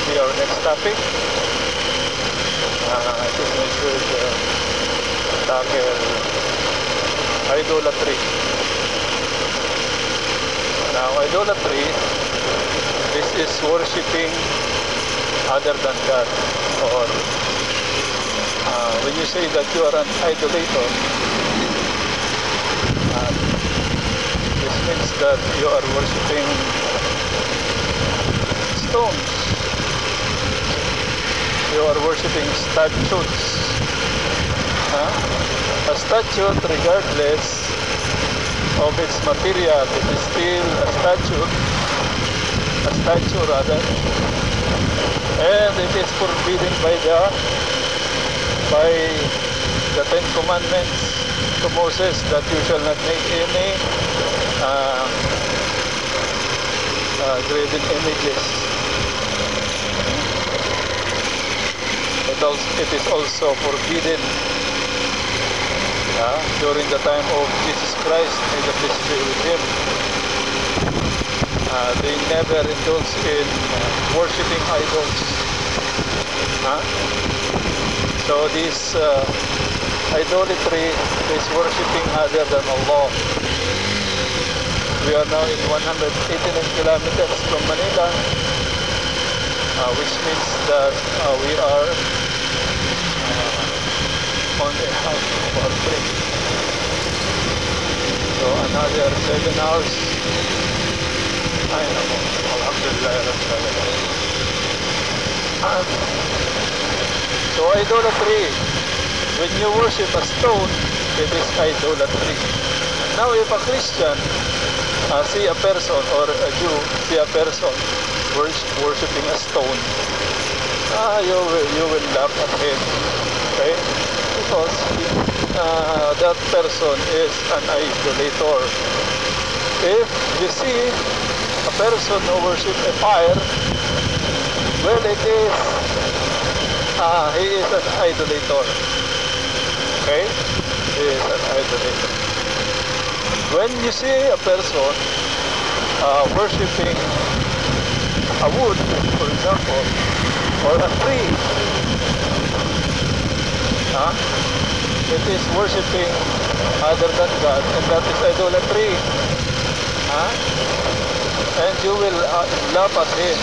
be our next topic. I think we should tackle idolatry. Now, idolatry, this is worshiping other than God. Or when you say that you are an idolater, this means that you are worshiping stones. You are worshiping statues. A statue, regardless of its material, it is still a statue rather, and it is forbidden by the Ten Commandments to Moses that you shall not make any graven images. It is also forbidden during the time of Jesus Christ, may the peace be with him. They never indulged in worshipping idols. So this idolatry is worshipping other than Allah. We are now in 189 kilometers from Manila, which means that we are on a half of our trip. So another 7 hours. I know, Alhamdulillah. So idolatry, when you worship a stone, it is idolatry. Now if a Christian see a person, or a Jew see a person worshipping a stone, you will laugh at him, okay? Because that person is an idolater. If you see a person who worships a fire, well, it is he is an idolater. Okay? He is an idolater. When you see a person worshipping a wood, for example, or a tree, it is worshipping other than God, and that is idolatry. And you will laugh at him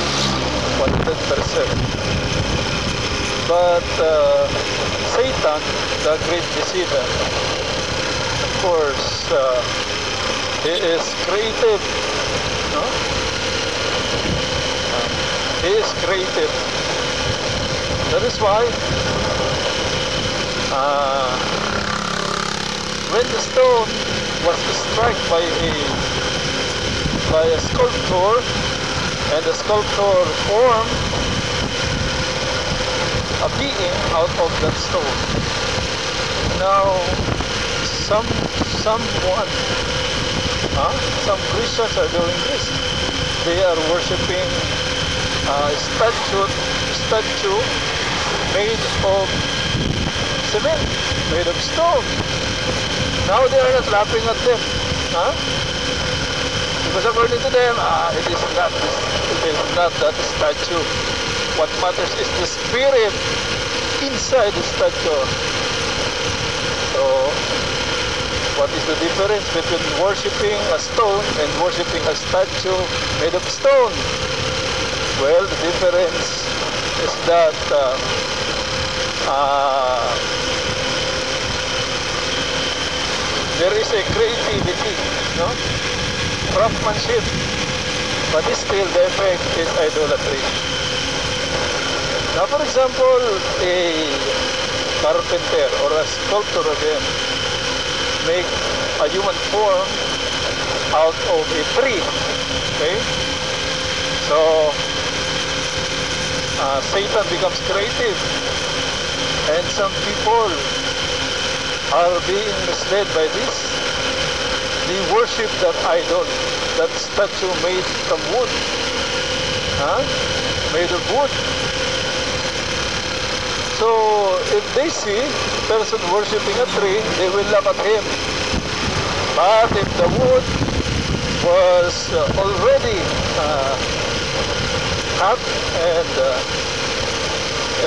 100%. But Satan, the great deceiver, of course, he is creative. He is creative. That is why when the stone was struck by a sculptor, and the sculptor formed a being out of that stone. Now, some Christians are doing this. They are worshipping a statue made of cement, made of stone. Now they are not laughing at them, because according to them, it is not that statue. What matters is the spirit inside the statue. So, what is the difference between worshipping a stone and worshipping a statue made of stone? Well, the difference is that there is a creativity, craftsmanship, but still the effect is idolatry. Now, for example, a carpenter or a sculptor again make a human form out of a tree. Okay, so Satan becomes creative, and some people are being misled by this. They worship that idol, that statue made from wood, made of wood. So if they see a person worshipping a tree, they will laugh at him. But if the wood was already hat, and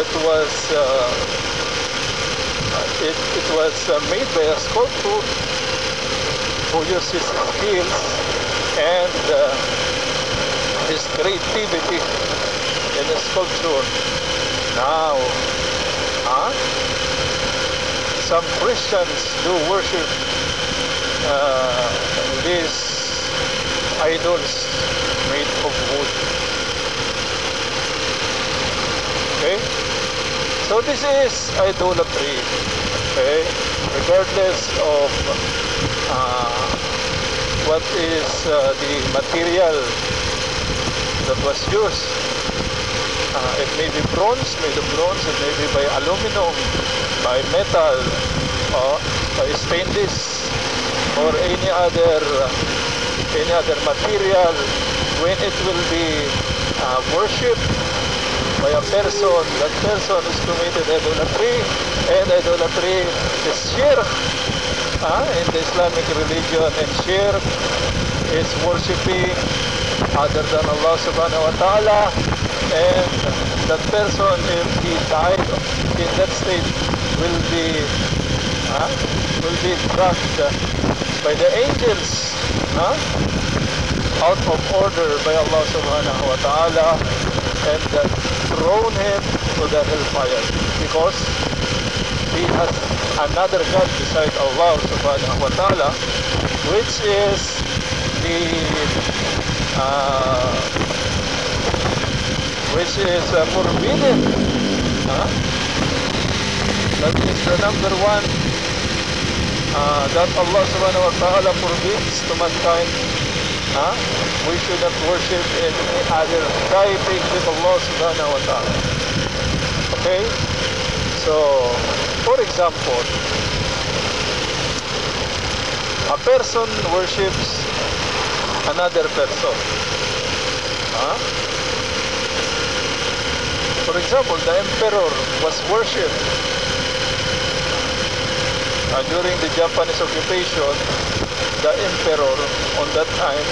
it was made by a sculptor who used his skills and his creativity in a sculpture. Now, some Christians do worship these idols made of wood. Okay? So this is idolatry. Okay? Regardless of what is the material that was used. It may be bronze, made of bronze, it may be by aluminum, by metal, or by stainless, or any other material. When it will be worshipped by a person, that person is committed idolatry, and idolatry is shirk in the Islamic religion, and shirk is worshipping other than Allah subhanahu wa ta'ala, and that person, if he died in that state, will be crushed by the angels out of order by Allah subhanahu wa ta'ala, and thrown him to the hellfire, because he has another God beside Allah subhanahu wa ta'ala, which is forbidden. That is the number one that Allah subhanahu wa ta'ala forbids to mankind. We should not worship any other deity with Allah subhanahu wa ta'ala. Okay? So, for example, a person worships another person. For example, the emperor was worshipped during the Japanese occupation. The emperor on that time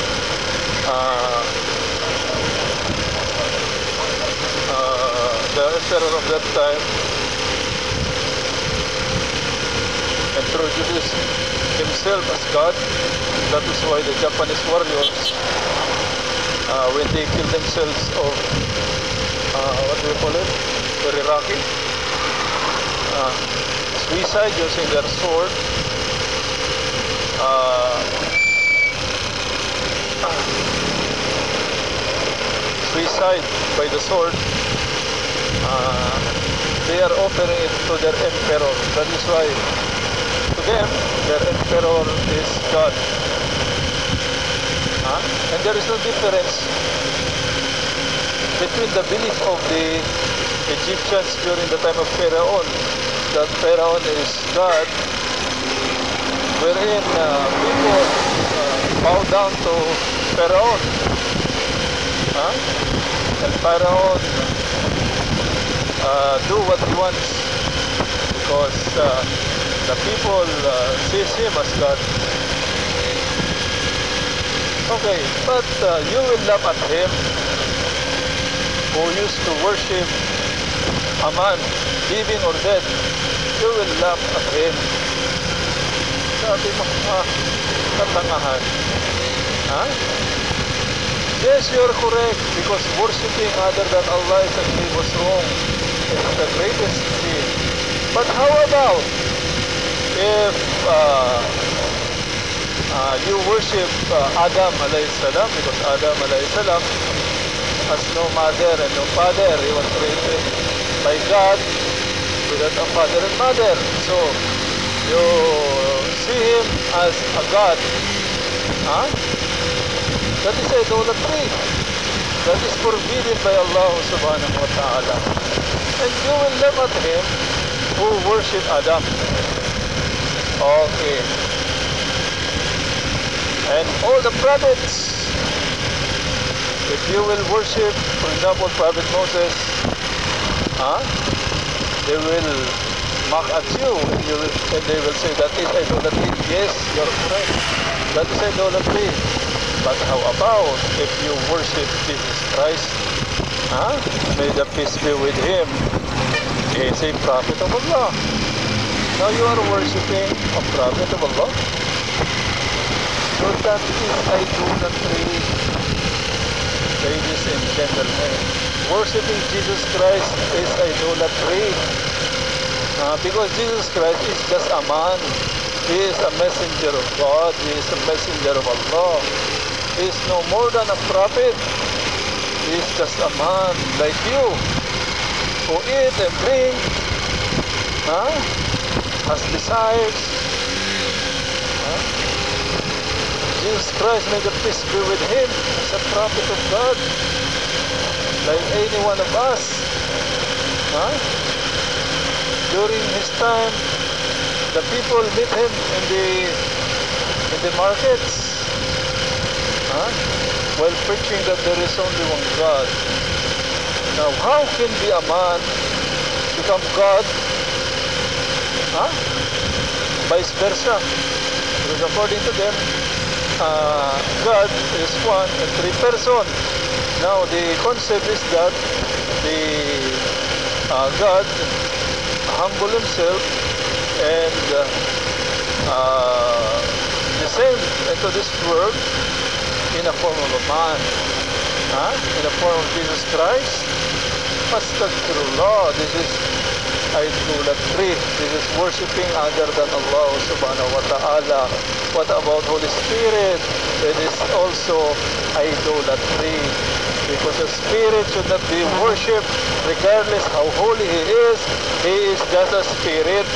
introduced himself as God. That is why the Japanese warriors, when they kill themselves of what do you call it? Very rocky. Suicide using their sword. Suicide by the sword. They are offering it to their emperor. That is why to them their emperor is God. And there is no difference between the belief of the Egyptians during the time of Pharaoh, that Pharaoh is God, wherein people bow down to Pharaoh, and Pharaoh do what he wants, because the people sees him as God. Okay, but you will laugh at him who used to worship a man, living or dead. You will laugh at him. Sabi mo, katangahan. Yes, you're correct, because worshipping other than Allah is actually was wrong. It's the greatest sin. But how about if you worship Adam alayhi salam, because Adam alayhi salam has no mother and no father. He was created by God without a father and mother. So you see him as a God. That is idolatry. That is forbidden by Allah subhanahu wa ta'ala. And you will laugh at him who worship Adam. Okay. And all the prophets, if you will worship, for example, Prophet Moses, they will mock at you, and they will say that is idolatry. Yes, you're correct. That is idolatry. But how about if you worship Jesus Christ? May the peace be with him. He is a prophet of Allah. Now you are worshipping a prophet of Allah. So that is idolatry, ladies and gentlemen. Worshipping Jesus Christ is idolatry. Because Jesus Christ is just a man. He is a messenger of God. He is a messenger of Allah. He is no more than a prophet. He is just a man like you, who eat and drink, has desires. Jesus Christ, may the peace be with him, is a prophet of God, like any one of us. During his time, the people meet him in the markets, while preaching that there is only one God. Now, how can be a man become God? Vice versa. Because according to them, God is one and three persons. Now, the concept is that the God humble himself and descend into this world in a form of a man, in the form of Jesus Christ. Astaghfirullah, this is idolatry. This is worshipping other than Allah subhanahu wa ta'ala. What about Holy Spirit? It is also idolatry, because the Spirit should not be worshipped regardless how holy He is. He is just a Spirit.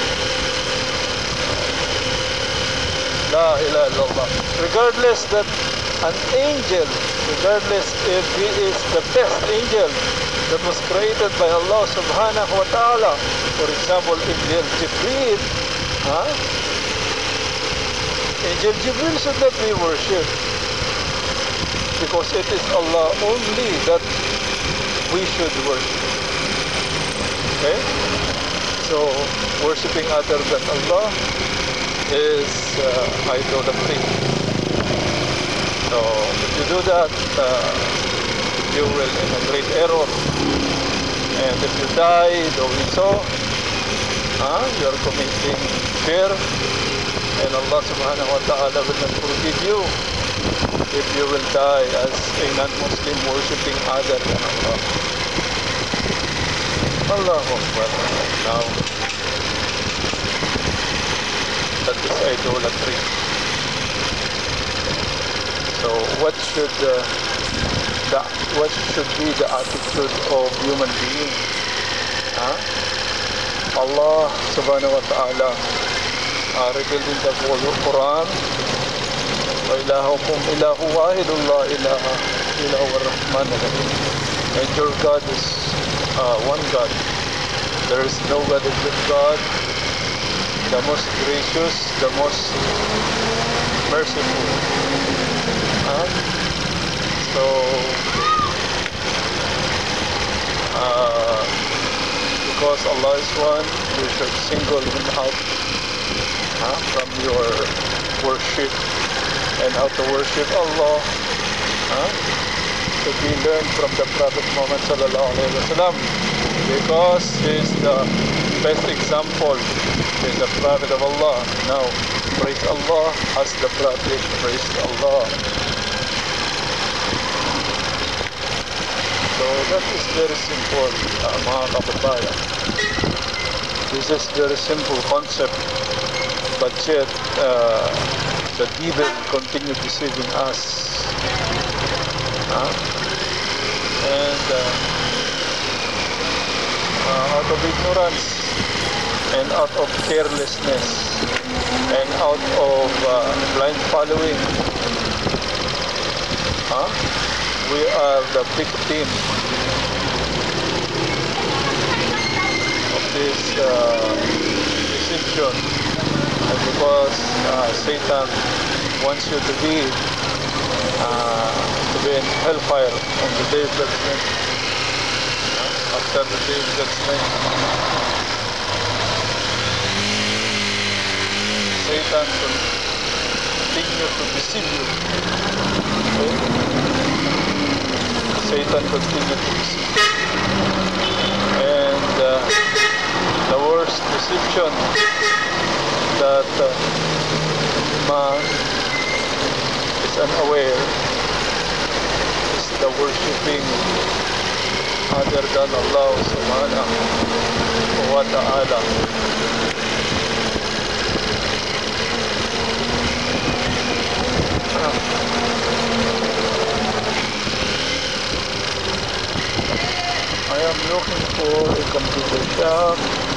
La ilaha illallah. Regardless that an angel, regardless if he is the best angel that was created by Allah subhanahu wa ta'ala, for example, Angel Jibreel, Angel Jibreel should not be worshipped, because it is Allah only that we should worship. Okay? So, worshipping other than Allah is idolatry. So, if you do that, you will in a great error. And if you die doing so, you are committing fear, and Allah subhanahu wa ta'ala will not forgive you if you will die as a non-Muslim worshipping other than Allah. Allahu Akbar. Now, that is idolatry. So what should be the attitude of human being? Allah subhanahu wa ta'ala revealed in the Quran, وَإِلَهُكُمْ إِلَهُ وَاحِدٌ لَا إِلَهَ إِلَّا هُوَ الرَّحْمَنُ الرَّحِيمُ. And your God is one God. There is no God except God, the most gracious, the most merciful. So, because Allah is one, you should single Him out from your worship, and how to worship Allah to be learned from the Prophet Muhammad sallallahu alaihi wasallam, because he is the best example. He is the Prophet of Allah. Now, praise Allah as the Prophet praised Allah. So that is very simple, mga kababayan. This is very simple concept, but yet the devil continue deceiving us. And out of ignorance, and out of carelessness, and out of blind following, we are the victim of this deception. And because Satan wants you to be in hellfire on the day of judgment, after the day of judgment, Satan continue to deceive you. Okay? Satan continue to deceive you. deception that man is unaware is the worshipping other than Allah subhanahu wa ta'ala. I am looking for a computer shop